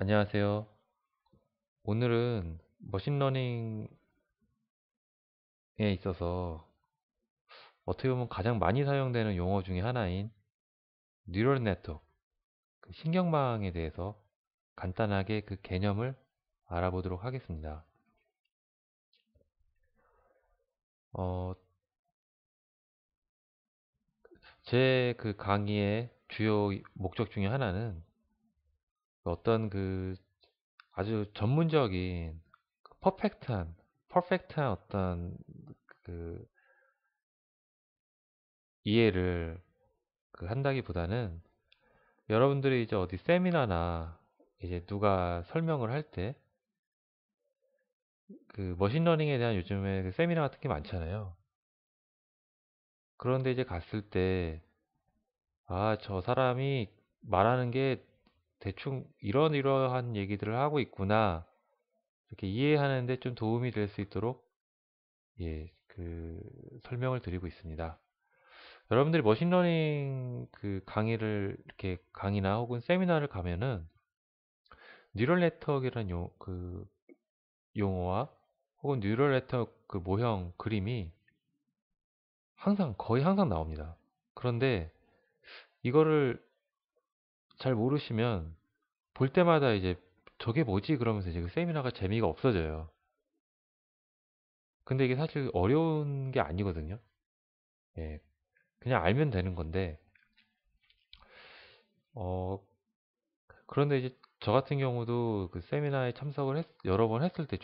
안녕하세요. 오늘은 머신러닝에 있어서 어떻게 보면 가장 많이 사용되는 용어 중에 하나인 뉴럴 네트워크, 그 신경망에 대해서 간단하게 그 개념을 알아보도록 하겠습니다. 어, 제 그 강의의 주요 목적 중에 하나는 어떤 그 아주 전문적인 퍼펙트한 어떤 그 이해를 한다기보다는 여러분들이 이제 어디 세미나나 이제 누가 설명을 할 때 그 머신러닝에 대한 요즘에 그 세미나 같은 게 많잖아요. 그런데 이제 갔을 때, 아, 저 사람이 말하는 게 대충 이러이러한 얘기들을 하고 있구나. 이렇게 이해하는데 좀 도움이 될 수 있도록, 예, 설명을 드리고 있습니다. 여러분들이 머신러닝 그 강의를 이렇게 강의나 혹은 세미나를 가면은 뉴럴 네트워크라는 용어와 혹은 뉴럴 네트워크 그 모형 그림이 거의 항상 나옵니다. 그런데 이거를 잘 모르시면 볼 때마다 이제 저게 뭐지? 그러면서 이제 그 세미나가 재미가 없어져요. 근데 이게 사실 어려운 게 아니거든요. 예, 그냥 알면 되는 건데, 어, 그런데 이제 저 같은 경우도 그 세미나에 여러 번 했을 때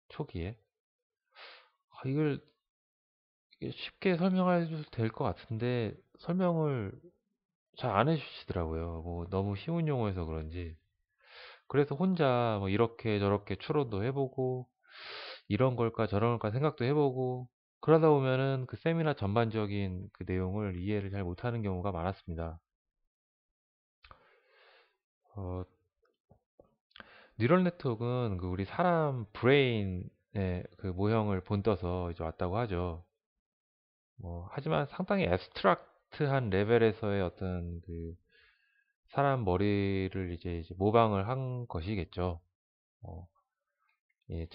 초기에, 이걸 쉽게 설명해도 될 것 같은데, 설명을 잘 안 해주시더라고요. 뭐 너무 쉬운 용어여서 그런지. 그래서 혼자 뭐 이렇게 저렇게 추론도 해보고 이런 걸까 저런 걸까 생각도 해보고 그러다 보면은 그 세미나 전반적인 그 내용을 이해를 잘 못하는 경우가 많았습니다. 어, 뉴럴 네트워크는 그 우리 사람 브레인의 그 모형을 본떠서 이제 왔다고 하죠. 하지만 상당히 애스트락트한 레벨에서의 어떤 그 사람 머리를 이제 모방을 한 것이겠죠. 어, 예,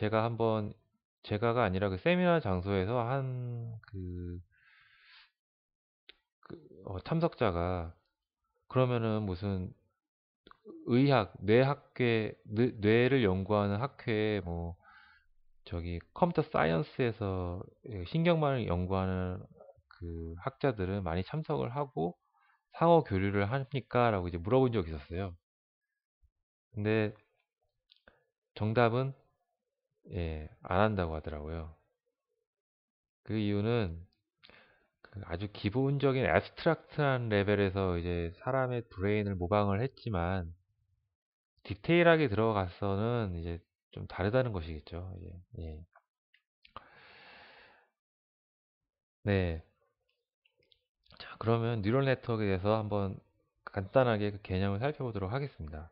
제가가 아니라 그 세미나 장소에서 참석자가 그러면은 무슨 뇌를 연구하는 학회에 뭐, 저기 컴퓨터 사이언스에서 신경만을 연구하는 그 학자들은 많이 참석을 하고 상호 교류를 합니까? 라고 이제 물어본 적이 있었어요. 근데 정답은 예, 안 한다고 하더라고요. 그 이유는 그 아주 기본적인 애스트락트한 레벨에서 이제 사람의 브레인을 모방을 했지만 디테일하게 들어가서는 이제 좀 다르다는 것이겠죠. 예, 예. 네. 자, 그러면 뉴럴 네트워크에 대해서 한번 간단하게 그 개념을 살펴보도록 하겠습니다.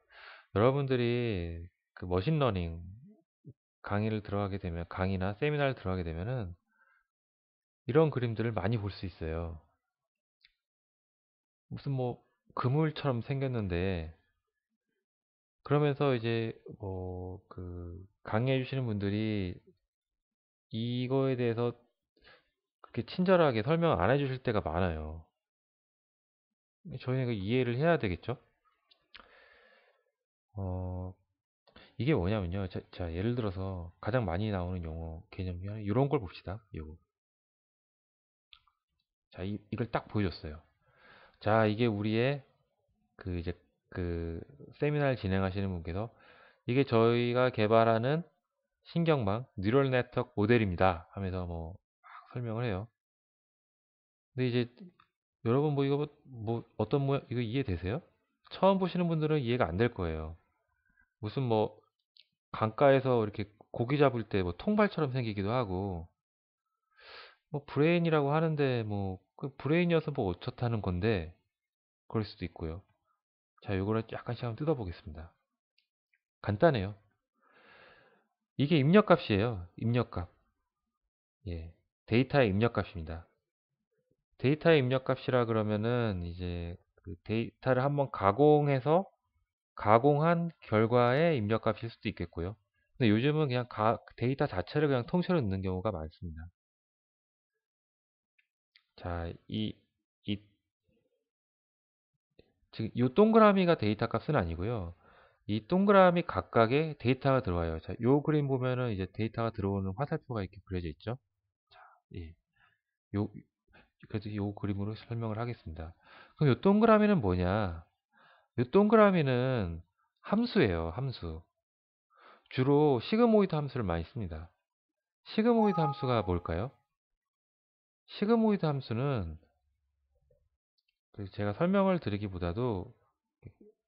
여러분들이 그 머신러닝 강의나 세미나를 들어가게 되면은 이런 그림들을 많이 볼 수 있어요. 무슨 뭐 그물처럼 생겼는데 그러면서 이제 강의해 주시는 분들이 이거에 대해서 그렇게 친절하게 설명 안 해주실 때가 많아요. 저희는 그 이해를 해야 되겠죠? 어, 이게 뭐냐면요. 자, 예를 들어서 가장 많이 나오는 용어 개념 중에 하나, 이런 걸 봅시다. 요거. 자, 이걸 딱 보여줬어요. 자, 이게 우리의 그 이제 그 세미나를 진행하시는 분께서 이게 저희가 개발하는 신경망 뉴럴 네트워크 모델입니다. 하면서 뭐 막 설명을 해요. 근데 이제 여러분 뭐 이거 어떤 모양 이거 이해되세요? 처음 보시는 분들은 이해가 안 될 거예요. 무슨 뭐 강가에서 이렇게 고기 잡을 때 뭐 통발처럼 생기기도 하고 뭐 브레인이라고 하는데 뭐 그 브레인이어서 뭐 어쩌다는 건데 그럴 수도 있고요. 자, 요거를 약간씩 한번 뜯어보겠습니다. 간단해요. 이게 입력값이에요. 입력값. 예. 데이터의 입력값입니다. 데이터의 입력값이라 그러면은 이제 그 데이터를 한번 가공해서 가공한 결과의 입력값일 수도 있겠고요. 근데 요즘은 그냥 데이터 자체를 그냥 통째로 넣는 경우가 많습니다. 자, 지금 이 동그라미가 데이터 값은 아니고요. 이 동그라미 각각의 데이터가 들어와요. 자, 요 그림 보면은 이제 데이터가 들어오는 화살표가 이렇게 그려져 있죠. 자, 예. 요, 그래도 요 그림으로 설명을 하겠습니다. 그럼 요 동그라미는 뭐냐? 요 동그라미는 함수예요, 함수. 주로 시그모이드 함수를 많이 씁니다. 시그모이드 함수가 뭘까요? 시그모이드 함수는 제가 설명을 드리기보다도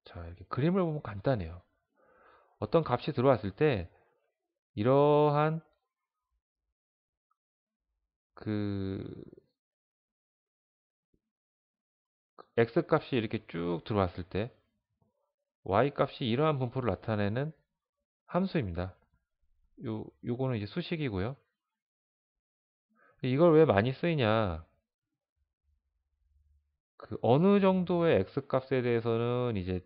자, 이렇게 그림을 보면 간단해요. 어떤 값이 들어왔을 때 이러한 그 x 값이 이렇게 쭉 들어왔을 때 y 값이 이러한 분포를 나타내는 함수입니다. 요거는 이제 수식이고요. 이걸 왜 많이 쓰이냐? 그 어느 정도의 x 값에 대해서는 이제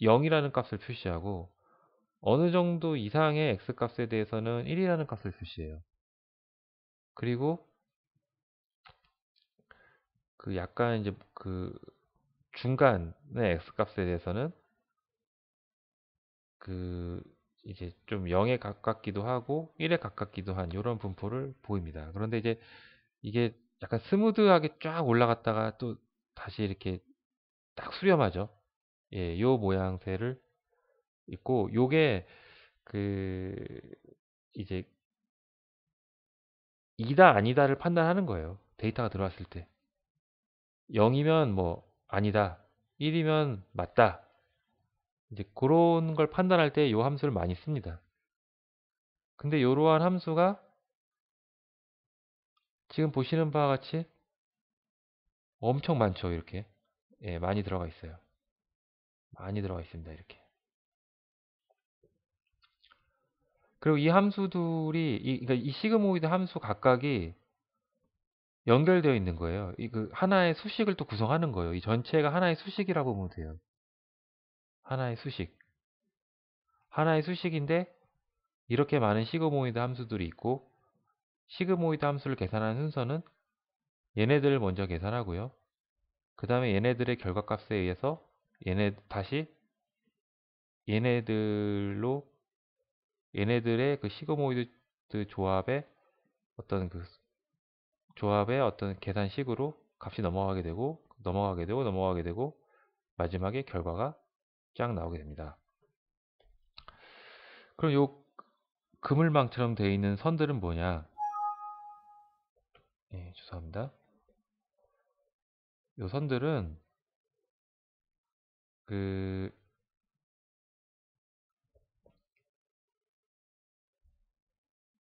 0이라는 값을 표시하고 어느 정도 이상의 x 값에 대해서는 1이라는 값을 표시해요. 그리고 그 약간 이제 그 중간의 x 값에 대해서는 그 이제 좀 0에 가깝기도 하고 1에 가깝기도 한 이런 분포를 보입니다. 그런데 이제 이게 약간 스무드하게 쫙 올라갔다가 또 다시 이렇게 딱 수렴하죠. 예, 요 모양새를 있고 요게 그 이제 이다 아니다를 판단하는 거예요. 데이터가 들어왔을 때. 0이면 뭐 아니다. 1이면 맞다. 이제 그런 걸 판단할 때 요 함수를 많이 씁니다. 근데 이러한 함수가 지금 보시는 바와 같이 엄청 많죠, 이렇게. 예, 많이 들어가 있어요. 많이 들어가 있습니다, 이렇게. 그리고 이 함수들이, 그러니까 이 시그모이드 함수 각각이 연결되어 있는 거예요. 이 그 하나의 수식을 또 구성하는 거예요. 이 전체가 하나의 수식이라고 보면 돼요. 하나의 수식. 하나의 수식인데 이렇게 많은 시그모이드 함수들이 있고 시그모이드 함수를 계산하는 순서는 얘네들을 먼저 계산하고요. 그 다음에 얘네들의 결과값에 의해서 다시 얘네들로 얘네들의 그 시그모이드 조합의 어떤 그 조합의 어떤 계산식으로 값이 넘어가게 되고 넘어가게 되고 넘어가게 되고 마지막에 결과가 쫙 나오게 됩니다. 그럼 요 그물망처럼 되어 있는 선들은 뭐냐? 예, 죄송합니다. 요 선들은 그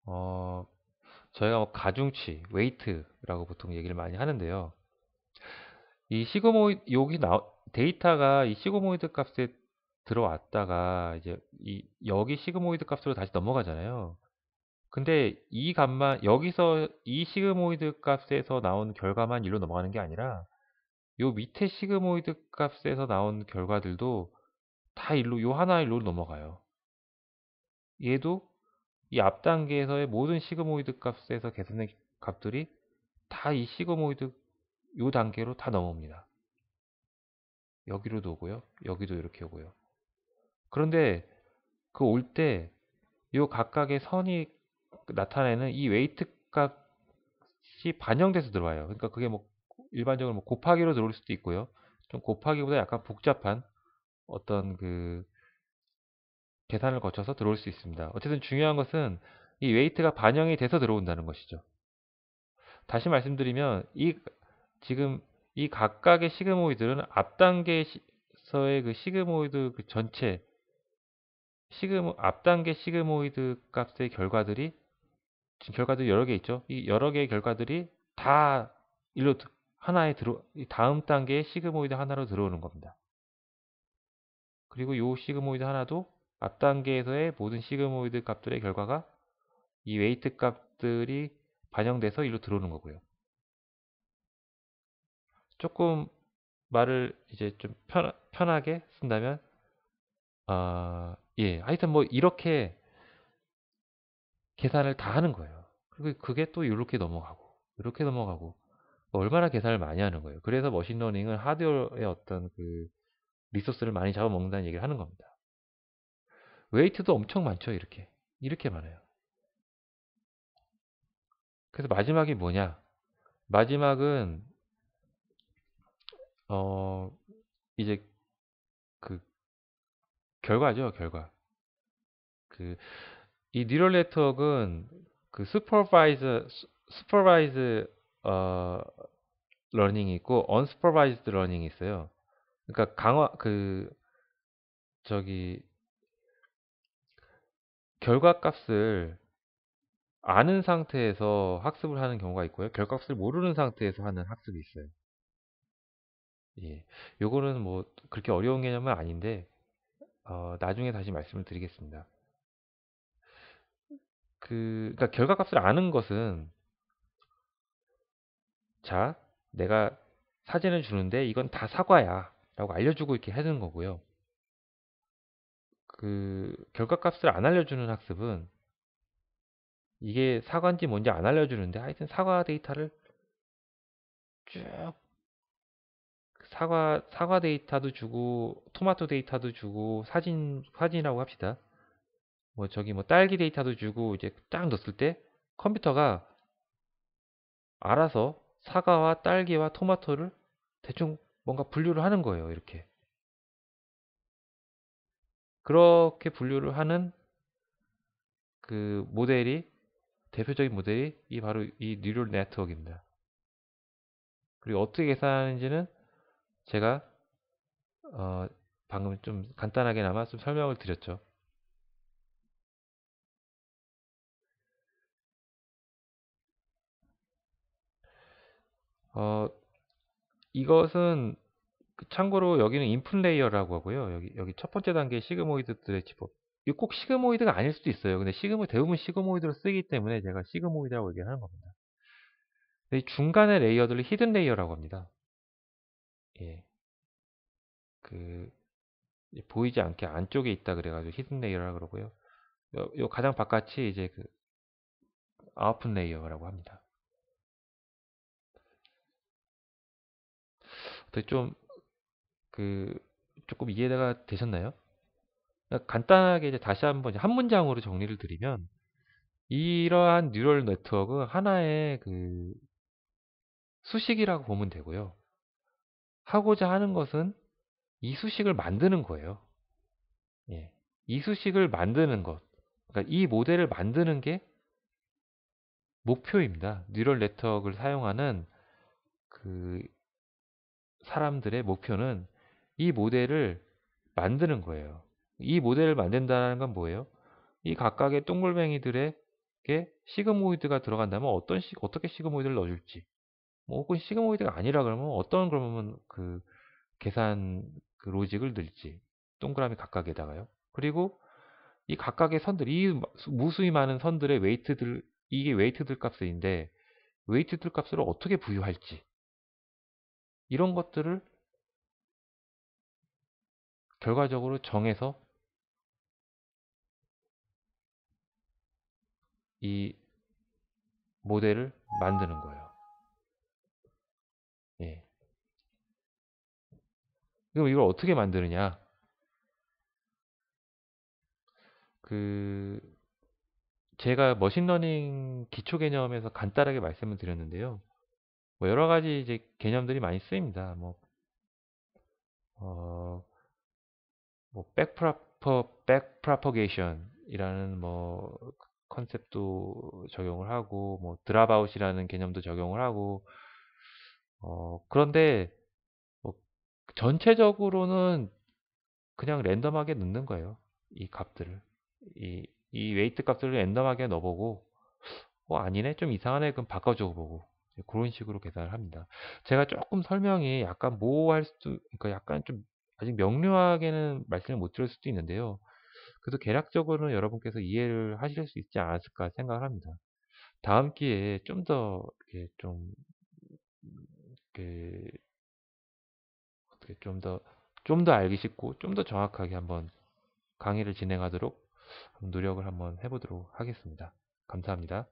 어, 저희가 뭐 가중치, 웨이트라고 보통 얘기를 많이 하는데요. 이 시그모이드 데이터가 이 시그모이드 값에 들어왔다가 이제 여기 시그모이드 값으로 다시 넘어가잖아요. 근데 이 값만 여기서 이 시그모이드 값에서 나온 결과만 일로 넘어가는 게 아니라 요 밑에 시그모이드 값에서 나온 결과들도 다 일로 요 하나 일로 넘어가요. 얘도 이 앞 단계에서의 모든 시그모이드 값에서 계산된 값들이 다 이 시그모이드 요 단계로 다 넘어옵니다. 여기로도 오고요. 여기도 이렇게 오고요. 그런데 그 올 때 요 각각의 선이 나타내는 이 웨이트 값이 반영돼서 들어와요. 그러니까 그게 뭐 일반적으로 뭐 곱하기로 들어올 수도 있고요. 좀 곱하기보다 약간 복잡한 어떤 그 계산을 거쳐서 들어올 수 있습니다. 어쨌든 중요한 것은 이 웨이트가 반영이 돼서 들어온다는 것이죠. 다시 말씀드리면 지금 이 각각의 시그모이드는 앞 단계에서의 그 시그모이드 그 전체 앞 단계 시그모이드 값의 결과들이 지금 결과들이 여러 개 있죠. 이 여러 개의 결과들이 다 일로 이 다음 단계의 시그모이드 하나로 들어오는 겁니다. 그리고 이 시그모이드 하나도 앞 단계에서의 모든 시그모이드 값들의 결과가 이 웨이트 값들이 반영돼서 일로 들어오는 거고요. 조금 말을 이제 좀 편하게 쓴다면 예, 하여튼 뭐 이렇게 계산을 다 하는 거예요. 그리고 그게 또 이렇게 넘어가고, 이렇게 넘어가고, 얼마나 계산을 많이 하는 거예요. 그래서 머신러닝은 하드웨어의 어떤 그 리소스를 많이 잡아먹는다는 얘기를 하는 겁니다. 웨이트도 엄청 많죠, 이렇게. 이렇게 많아요. 그래서 마지막이 뭐냐? 마지막은, 어, 이제 그 결과죠, 결과. 그, 이 뉴럴 네트워크는 그 슈퍼바이즈, 어, 러닝이 있고, 언슈퍼바이즈드 러닝이 있어요. 그러니까 저기, 결과값을 아는 상태에서 학습을 하는 경우가 있고요. 결과값을 모르는 상태에서 하는 학습이 있어요. 예. 요거는 뭐, 그렇게 어려운 개념은 아닌데, 나중에 다시 말씀을 드리겠습니다. 그러니까 결과값을 아는 것은, 자, 내가 사진을 주는데 이건 다 사과야 라고 알려주고 이렇게 해주는 거고요. 결과값을 안 알려주는 학습은 이게 사과인지 뭔지 안 알려주는데 하여튼 사과 데이터를 쭉 사과 데이터도 주고 토마토 데이터도 주고 사진이라고 합시다. 뭐 저기 뭐 딸기 데이터도 주고 이제 딱 넣었을 때 컴퓨터가 알아서 사과와 딸기와 토마토를 대충 뭔가 분류를 하는 거예요. 이렇게. 그렇게 분류를 하는 그 모델이 대표적인 모델이 바로 이 뉴럴 네트워크입니다. 그리고 어떻게 계산하는지는 제가 어, 방금 좀 간단하게나마 좀 설명을 드렸죠. 어, 이것은 참고로 여기는 인풋 레이어라고 하고요. 여기 첫 번째 단계 시그모이드들의 집업. 이거 꼭 시그모이드가 아닐 수도 있어요. 근데 대부분 시그모이드로 쓰기 때문에 제가 시그모이드라고 얘기하는 겁니다. 이 중간의 레이어들을 히든 레이어라고 합니다. 예, 그 보이지 않게 안쪽에 있다 그래가지고 히든 레이어라고 그러고요. 요 가장 바깥이 이제 그 아웃풋 레이어라고 합니다. 어떻게 좀 그 조금 이해가 되셨나요? 그러니까 간단하게 이제 다시 한번 한 문장으로 정리를 드리면 이러한 뉴럴 네트워크 하나의 그 수식이라고 보면 되고요. 하고자 하는 것은 이 수식을 만드는 거예요. 예. 이 수식을 만드는 것. 그러니까 이 모델을 만드는 게 목표입니다. 뉴럴 네트워크를 사용하는 그 사람들의 목표는 이 모델을 만드는 거예요. 이 모델을 만든다는 건 뭐예요? 이 각각의 동글뱅이들에게 시그모이드가 들어간다면 어떻게 시그모이드를 넣어줄지, 뭐 혹은 시그모이드가 아니라 그러면 어떤 그러면 그 계산 그 로직을 넣을지, 동그라미 각각에다가요. 그리고 이 각각의 선들, 이 무수히 많은 선들의 웨이트들, 이게 웨이트들 값인데 웨이트들 값을 어떻게 부여할지 이런 것들을 결과적으로 정해서 이 모델을 만드는 거예요. 예. 그럼 이걸 어떻게 만드느냐? 그 제가 머신러닝 기초 개념에서 간단하게 말씀을 드렸는데요. 뭐 여러 가지 이제 개념들이 많이 쓰입니다. 어, 백프라퍼게이션이라는 뭐 컨셉도 적용을 하고, 뭐 드랍아웃이라는 개념도 적용을 하고, 그런데 뭐 전체적으로는 그냥 랜덤하게 넣는 거예요. 이 값들을. 이 웨이트 값들을 랜덤하게 넣어보고, 아니네? 좀 이상하네? 그럼 바꿔줘 보고. 그런 식으로 계산을 합니다. 제가 조금 설명이 약간 모호할 수도, 그러니까 약간 좀 아직 명료하게는 말씀을 못 드릴 수도 있는데요. 그래도 개략적으로는 여러분께서 이해를 하실 수 있지 않았을까 생각을 합니다. 다음 기회에 좀 더, 이렇게 좀, 그, 어떻게 좀 더 알기 쉽고, 좀 더 정확하게 한번 강의를 진행하도록 노력을 한번 해보도록 하겠습니다. 감사합니다.